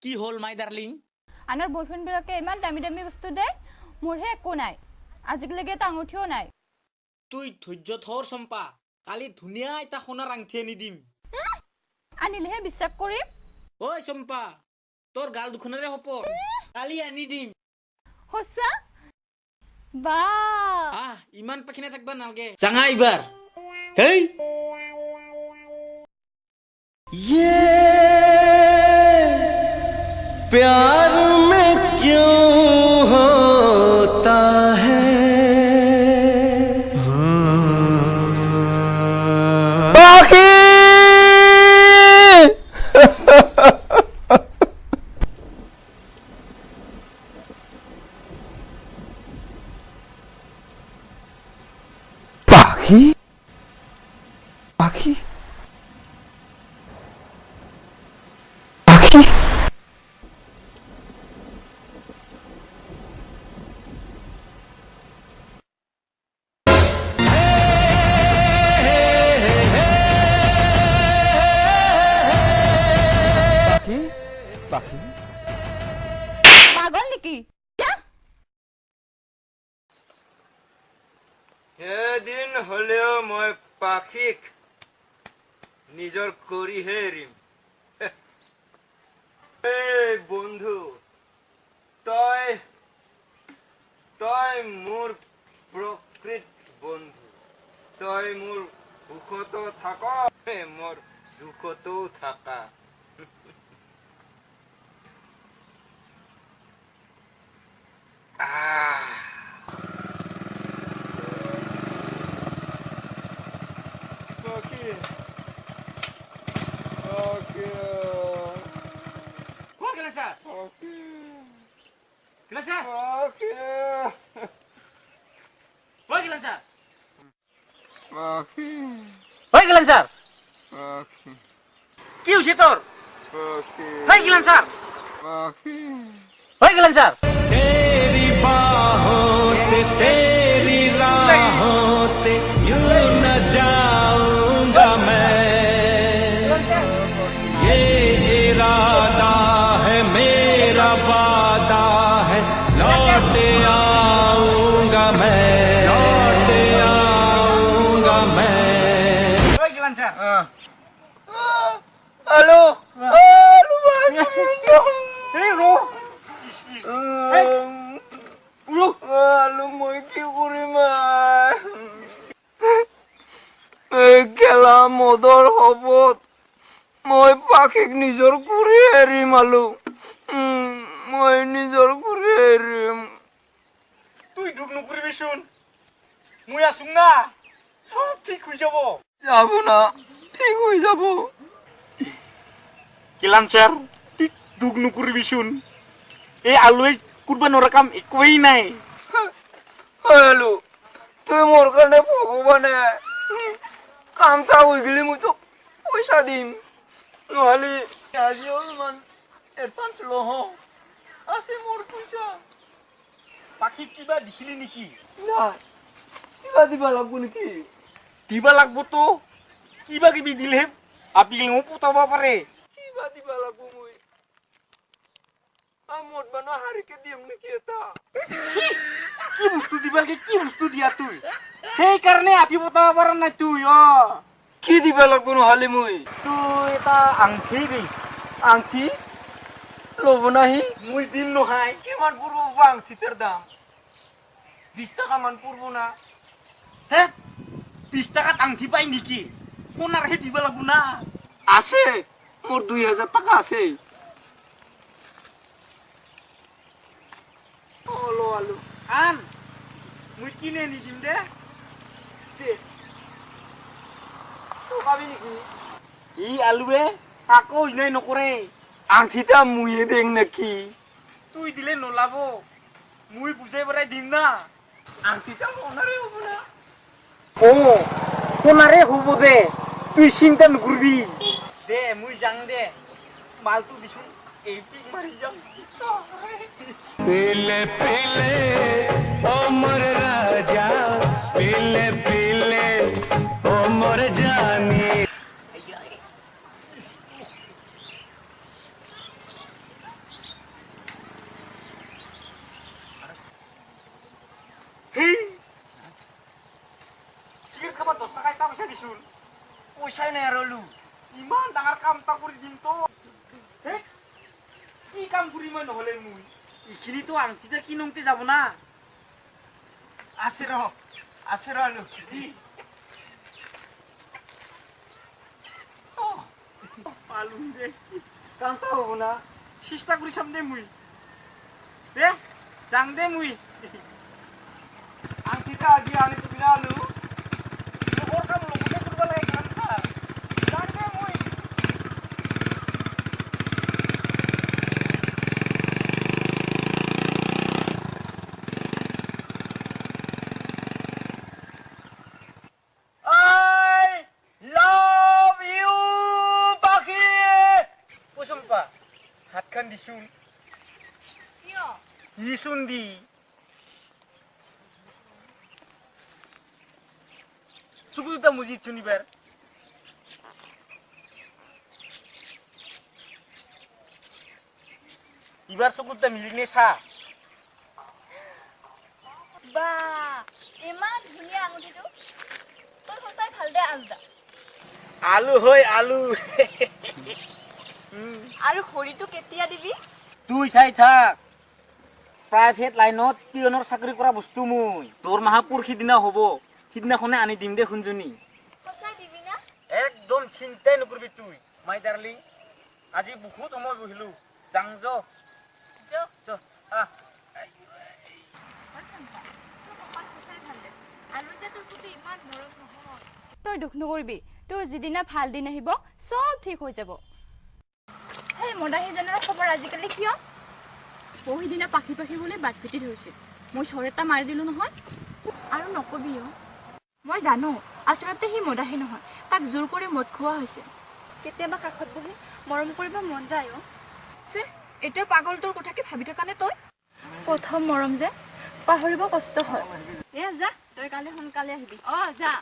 কি হল my darling? আনার boyfriend বিলাকে ইমান দামি দামি বস্তু দে, মোরহে একো নাই। আজিলৈকে এটা আঙুঠিও নাই। তুই ধৈর্য ধর চম্পা, কালি ধুনীয়া এটা সোণাৰ আংঠি আনি দিম। আনিলেহে বিশ্বাস কৰিম। ঐ চম্পা, তোৰ গাল দুখনেৰে সপোন, কালি আনি দিম। সঁচা? বা ইমান পাখিনা থাকবা নালগে, জাঙা এইবাৰ। হেই ये प्यार में क्यों होता है बाकी बाकी बाकी बाकी পাগল নেকি? এদিন হলেও মই পাখিক নিজৰ কৰিহে এৰিম। এই বন্ধু, তই তই মোৰ প্ৰকৃত বন্ধু। তই মোৰ সুখতো থাক, মোৰ দুখতো থাকা। কি হৈছে তোৰ? Gillan sir, Gillan sir. तेरी बाहों से तेरी राहों से यूं न जाऊंगा मैं ये इरादा है मेरा वादा है लौट आऊंगा मैं Halo, halo, মই কি কৰিম? খেলা মদৰ হবত মই পাখিক নিজৰ কৰি এৰিম। মই নিজৰ কৰি এৰিম। তুই দুখ নকৰিবিচোন, মই আছো না, সব ঠিক হৈ যাব। যাব না, ঠিক হৈ যাব। গিলান ছাৰ, তুই দুখ নকৰিবিচোন, এই আলুৱে কুৰবা নৰা কাম একোৱেই নাই। হ্যালো, তুই মোর কানে ভগবানে কামটা হয়ে গেলে মই তো পয়সা দিম। নহলে আজি অলপমান এডভান্স লহ, আছে মোর পয়সা। পাখি কিবা দিছিলি নেকি? না, কিবা দিবা লাগবো নেকি? দিবা লাগবো তো, কিবা কিবি দিলেহে আপিলেও পতাব পাৰে। কিবা দিবা লাগবো মই? মদ বানা হারিকে দিম নাকি এটা? কি বস্তু দিবা লাগে, কি বস্তু দিয়া তুই? সেইকাৰণে আপি পতাব পৰা নাই তুই। কি দিবা লাগবো নহলে মই? তুই এটা আংঠি দি। আংঠি লব নাহি? মই দিম নহয়। কিমান পড়বো বা আংঠিটার দাম? 20 টাকা মান পড়বো না? হে, 20 টাকাত আংঠি পাই নেকি? কোনাৰহে দিব লাগবো না। আছে, মোর 2000 টাকা আছে। ওলো আলু আন, মই কিনে নি দিম দে। পাবি নাকি? ই আলুৱে আকৌ অন্যায় নকৰে। আংঠিটা মুয়ে দেখ নাকি? তুই দিলে নলাব, মই বুজাই বৰাই দিম না। আংঠিটা ওনাৰে হবো না? কোনাৰে হব দে, তুই চিন্তা নকৰবি দে। মই যাং দে, মালটো দিছোন, এই পিক মাৰি যাম। पीले पीले ओ मोर राजा पीले पीले ओ मोर जानी চিগাৰেট খাব 10 টকা এটা পইচা দিছোন পইচাই নাই আৰু লো ইমান ডাঙৰ কাম এটা কৰি দিম তো হে কি কাম কৰি মই নহলে মই এইখিনিতো আংঠিতে কি নমতে যাব না আছে ৰ আলু দি পালু দে কামটা হ'ব না চেষ্টা কৰি চাম দে মই দে যাং দে মই আংঠিটা আজি আনি দিবি না আলু লগৰ কাম লগতে কৰিব লাগে কাম ছাৰ যাং দে মই হাতখান দিছোন কিয় দিছোন দি চকু দুটা মুজিত শুনিবাৰ ইবাৰ চকু দুটা মিলিনে চা বা ইমান ধুনীয়া আঙুঠিটো তোৰ সঁচাই ভাল দে আলুদা আলু হৈ আলু আৰু খৰিটো কেতিয়া দিবি তুই চাই থাক প্ৰাইভেট লাইনত পিয়নৰ চাকৰি কৰা বস্তু মই তোৰ মাহাপুৰ সিদিনা হ'ব সিদিনাখনে আনি দিম দে শুনজনী সঁচাই দিবি না একদম চিন্তাই নকৰিবি তুই মাই ডাৰ্লিং আজি বহুত সময় বহিলো যাং য আহ তই দুখ নকৰিবি তোৰ যিদিনা ভাল দিন আহিব চব ঠিক হৈ যাব সেই মদাহীজনৰ খবৰ আজিকালি কিয় পৰহিদিনা পাখি বুলি বাট পিটি ধৰিছিল মই চৰ এটা মাৰি দিলোঁ নহয় আৰু নকবি মই জানো আচলতে সি মদাহী নহয় তাক জোৰ কৰি মদ খোৱা হৈছে কেতিয়াবা কাষত বহি মৰম কৰিব মন যায় চে এতিয়া পাগলটোৰ কথাকে ভাবি থকা নে তই প্ৰথম মৰম যে পাহৰিব কষ্ট হয় যা তই কালি সোনকালে আহিবি যা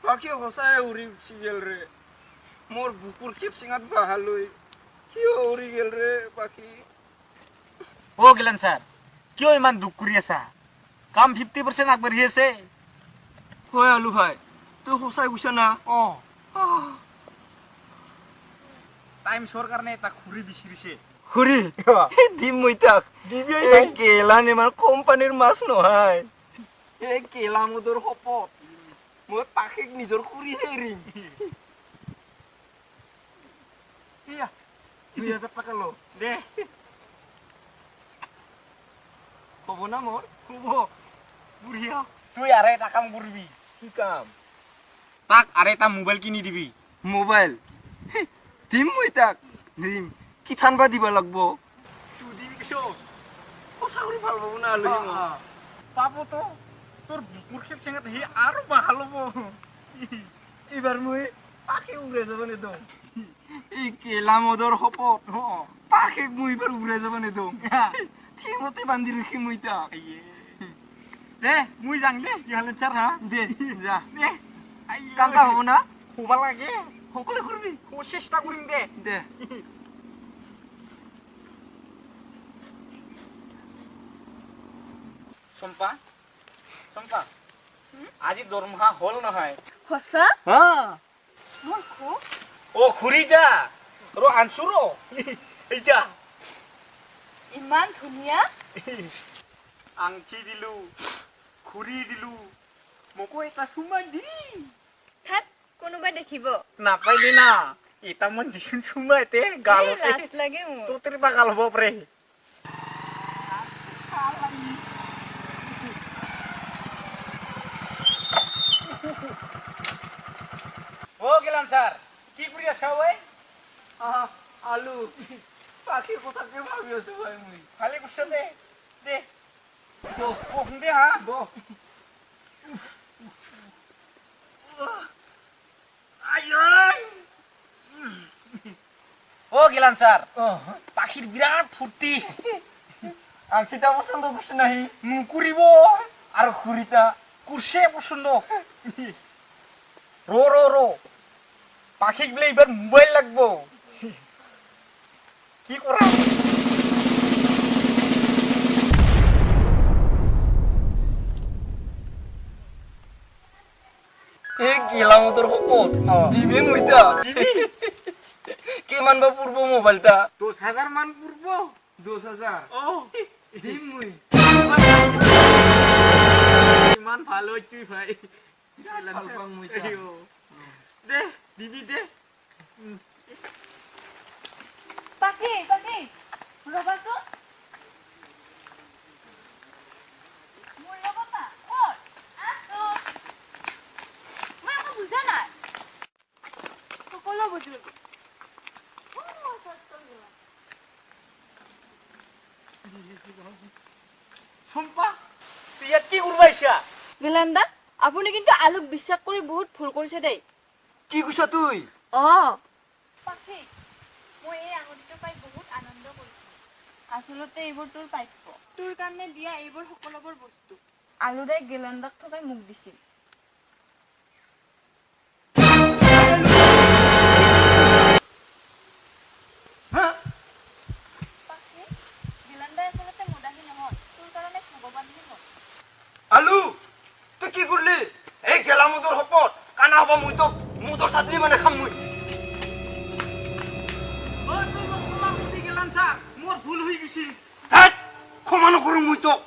পাখি সঁচাই উৰি উঠি গেল ৰে মোৰ বুকুৰ কেপচিঙাত বাহালৈ কিয় উৰি গেল ৰে পাখি অ' গিলান ছাৰ কিয় ইমান দুখ কৰি আছা কাম 50% আগবাঢ়ি আছে হয় আলু ভাই তই সঁচাই কৈছা না টাইম চোৱাৰ কাৰণে এটা খুৰি বিচাৰিছে খুৰি দিম মই তাক এই কেলা নেমাৰ কোম্পানীৰ মাছ নহয় এই কেলা মুদৰ শপত মই পাখিক নিজৰ খুৰিহে এৰিম 2000 টকা ল দে হ'ব না মোৰ হ'ব বুঢ়িয়া তুই আৰু এটা কাম কৰিবি কি কাম তাক আৰু এটা মোবাইল কিনি দিবি মোবাইল দিম মই তাক দিম কি থানবা দিব লাগব তুই দিবি কিশোৰ সঁচা কৰি ভাল পাব না আলহী মোক পাবতো তোৰ বুকুৰ খেপ চেঙাত সি আৰু ভাল হ'ব এইবাৰ মই পাখি উৰাই যাব নেদম এই কেলা মদৰ শপত পাখিক মই এইবাৰ উৰাই যাব নেদম ঠিকমতে বান্ধি ৰাখিম মই তাক দে মই যাং দে ইহালে ছাৰ হা দে যা দে কামটা হ'ব না হ'ব লাগে সকলোৱে কৰিবি চেষ্টা কৰিম দে দে চম্পা চম্পা আজি দৰমহা হ'ল নহয় সঁচা হা মোৰ খুব অ খুৰিটা ৰ আনছো ৰ এইটা ইমান ধুনীয়া আংঠি দিলো খুৰি দিলো মোকো এটা চুমা দি থাত কোনোবাই দেখিব নাপাই দে না এটা মান দিছোন চুমা এতে গাল লাজ লাগে মোৰ তোৰ বা গাল হ'ব পাৰে ও গেলান স্যাৰ কি কৰি আছা ঐ আলু পাখিৰ কথাকে ভাবি আছো ভাই মই খালি কুছ দে দে বহ দে হা বহ ও গেলান স্যার পাখির বিরাট ফুর্তি আংচিটা পছন্দ করছে নাহি মুকুরিব আর খুরিটা কুরসে পছন্দ রো রো রো পাখিক বলে এবার মোবাইল লাগবো কি করা এই গেলামতৰ সপত দিবি মইতা কিমান বা পূৰ্ব মোবাইলটা 10,000 মান পূর্ব 10,000 দিম মুই ইমান ভালো তুই ভাই ভাল পাং মইতা দে দিবি দে পাখি ৰবাচোন মোৰ লগত না ক'ত আছো মই একো বুজা নাই সকলো বুজো সম্পা তুই ইয়াত কি করবাইছা গেলান্দা আপুনি কিন্তু আলুক বিশ্বাস কৰি বহুত ভুল কৰিছে দেই কি কৈছা তুই পাখি মই এই আঙুলিটো পাই বহুত আনন্দ কৰিছো আচলতে এইবোৰ তোৰ প্ৰাপ্য তোৰ কাৰণে দিয়া এইবোৰ সকলোবোৰ বস্তু আলুৰে গেলান্দাক থকাই মোক দিছিল পাখি গেলান্দাই আচলতে মোদাহী নহয় তোৰ কাৰণে ভগৱানহে হয় আলু তুই কি কৰলি এই গেলামতৰ সপত কানা হবা মই তো মুদৰ ছাত্ৰী মানে খাম মই গেলাম চা মোৰ ভুল হয়ে গেছি ক্ষমা নকৰো মই তোক